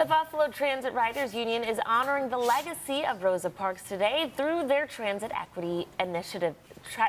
The Buffalo Transit Riders Union is honoring the legacy of Rosa Parks today through their Transit Equity Initiative,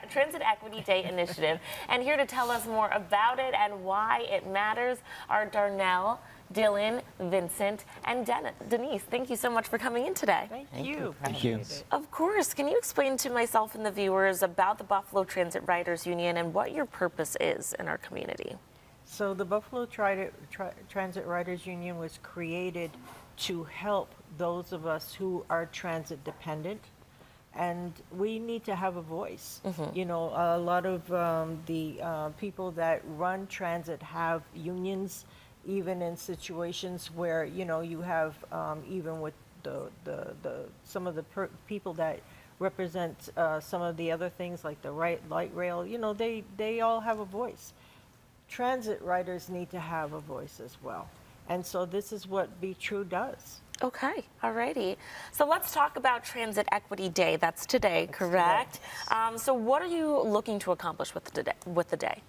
Transit Equity Day initiative. And here to tell us more about it and why it matters are Darnell, Dylan, Vincent, and Denise. Thank you so much for coming in today. Thank you. Thank you. Of course. Can you explain to myself and the viewers about the Buffalo Transit Riders Union and what your purpose is in our community? So the Buffalo Transit Riders Union was created to help those of us who are transit dependent, and we need to have a voice. You know, a lot of the people that run transit have unions, even in situations where, you know, you have even with some of the people that represent some of the other things like the light rail, you know, they all have a voice. Transit riders need to have a voice as well. And so this is what Be True does. Okay, alrighty. So let's talk about Transit Equity Day. That's today, correct? Today. So what are you looking to accomplish with the day?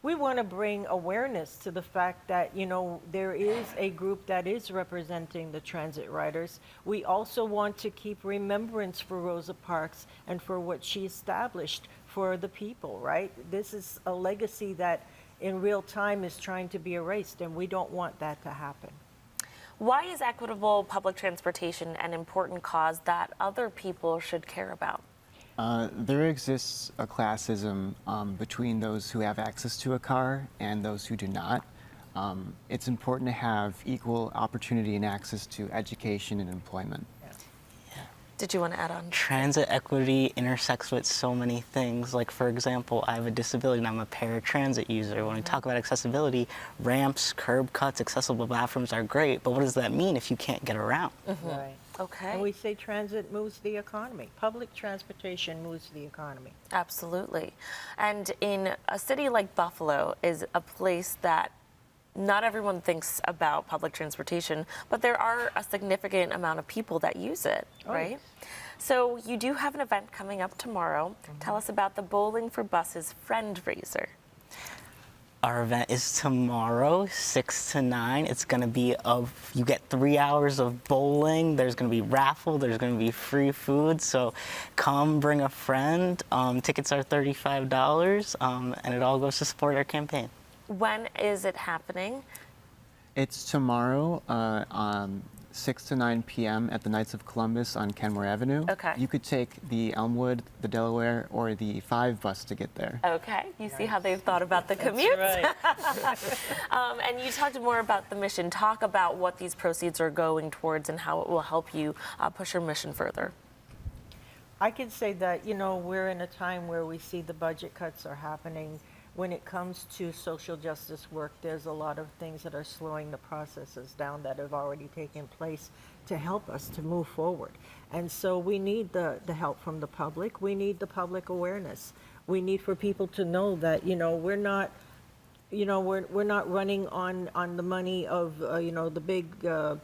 We want to bring awareness to the fact that, you know, there is a group that is representing the transit riders. We also want to keep remembrance for Rosa Parks and for what she established for the people, right? This is a legacy that in real time is trying to be erased, and we don't want that to happen. Why is equitable public transportation an important cause that other people should care about? There exists a classism between those who have access to a car and those who do not. It's important to have equal opportunity and access to education and employment. Did you want to add on? Transit equity intersects with so many things. Like, for example, I have a disability and I'm a paratransit user. When we talk about accessibility, ramps, curb cuts, accessible bathrooms are great, but what does that mean if you can't get around? Right. Okay. And we say transit moves the economy. Public transportation moves the economy. Absolutely. And in a city like Buffalo is a place that not everyone thinks about public transportation, but there are a significant amount of people that use it, right? Yes. So you do have an event coming up tomorrow. Tell us about the Bowling for Buses fundraiser. Our event is tomorrow, 6 to 9. It's going to be you get 3 hours of bowling. There's going to be raffle. There's going to be free food. So come, bring a friend. Tickets are $35, and it all goes to support our campaign. When is it happening? It's tomorrow, 6 to 9 p.m. at the Knights of Columbus on Kenmore Avenue. Okay. You could take the Elmwood, the Delaware, or the 5 bus to get there. Okay, you see how they've thought about the commute. Right. And you talked more about the mission. Talk about what these proceeds are going towards and how it will help you push your mission further. I can say that, you know, we're in a time where we see the budget cuts are happening. When it comes to social justice work, there's a lot of things that are slowing the processes down that have already taken place to help us to move forward. And so we need the help from the public. We need the public awareness. We need for people to know that, you know, we're not running on the money of, you know, the big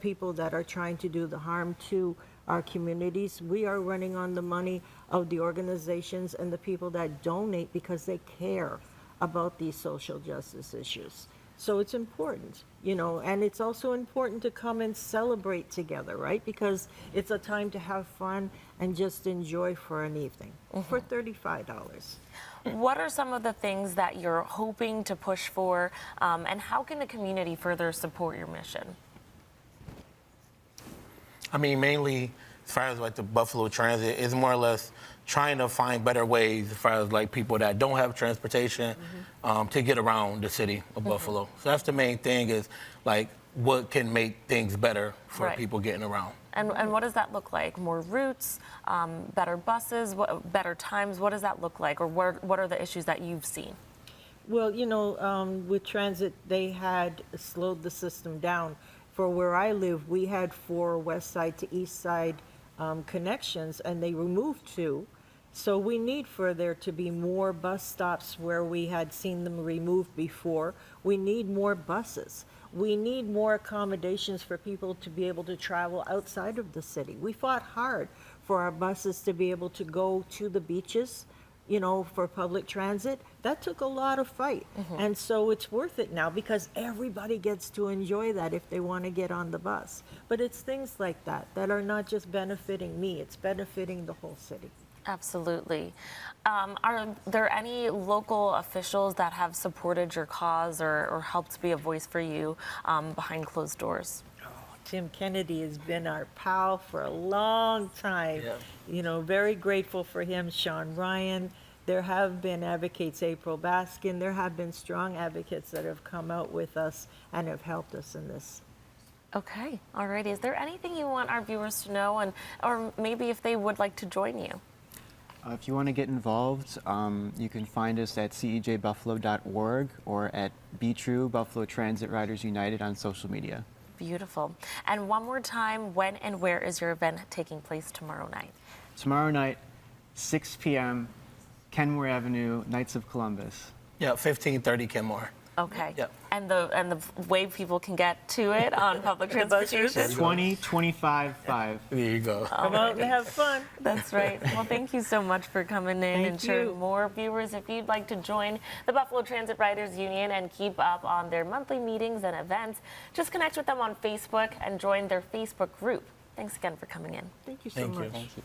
people that are trying to do the harm to our communities. We are running on the money of the organizations and the people that donate because they care about these social justice issues. So it's important, you know, and it's also important to come and celebrate together, right? Because it's a time to have fun and just enjoy for an evening for $35. What are some of the things that you're hoping to push for, and how can the community further support your mission? I mean, mainly as far as like the Buffalo Transit is more or less trying to find better ways as far as like people that don't have transportation to get around the city of Buffalo. So that's the main thing, is like what can make things better for people getting around. And what does that look like? More routes, better buses, better times? What does that look like, or what are the issues that you've seen? Well, you know, with transit, they had slowed the system down. For where I live, we had 4 west side to east side connections, and they removed 2. So we need for there to be more bus stops where we had seen them removed before. We need more buses. We need more accommodations for people to be able to travel outside of the city. We fought hard for our buses to be able to go to the beaches, for public transit, that took a lot of fight. And so it's worth it now because everybody gets to enjoy that if they want to get on the bus. But it's things like that that are not just benefiting me, it's benefiting the whole city. Absolutely. Are there any local officials that have supported your cause or helped be a voice for you behind closed doors? Tim Kennedy has been our pal for a long time. Yeah. Very grateful for him. Sean Ryan. There have been advocates, April Baskin. There have been strong advocates that have come out with us and have helped us in this. Okay. Alrighty. Is there anything you want our viewers to know, or maybe if they would like to join you? If you want to get involved, you can find us at cijbuffalo.org or at Be True Buffalo Transit Riders United on social media. Beautiful. And one more time, when and where is your event taking place tomorrow night? Tomorrow night, 6 p.m., Kenmore Avenue, Knights of Columbus. Yeah, 1530 Kenmore. Okay. Yep. And the way people can get to it on public transportation? 20-25-5. There you go. Come out and have fun. That's right. Well, thank you so much for coming in and Thank sharing you. more. Viewers, if you'd like to join the Buffalo Transit Riders Union and keep up on their monthly meetings and events, just connect with them on Facebook and join their Facebook group. Thanks again for coming in. Thank you so Thank you. much. Thank you.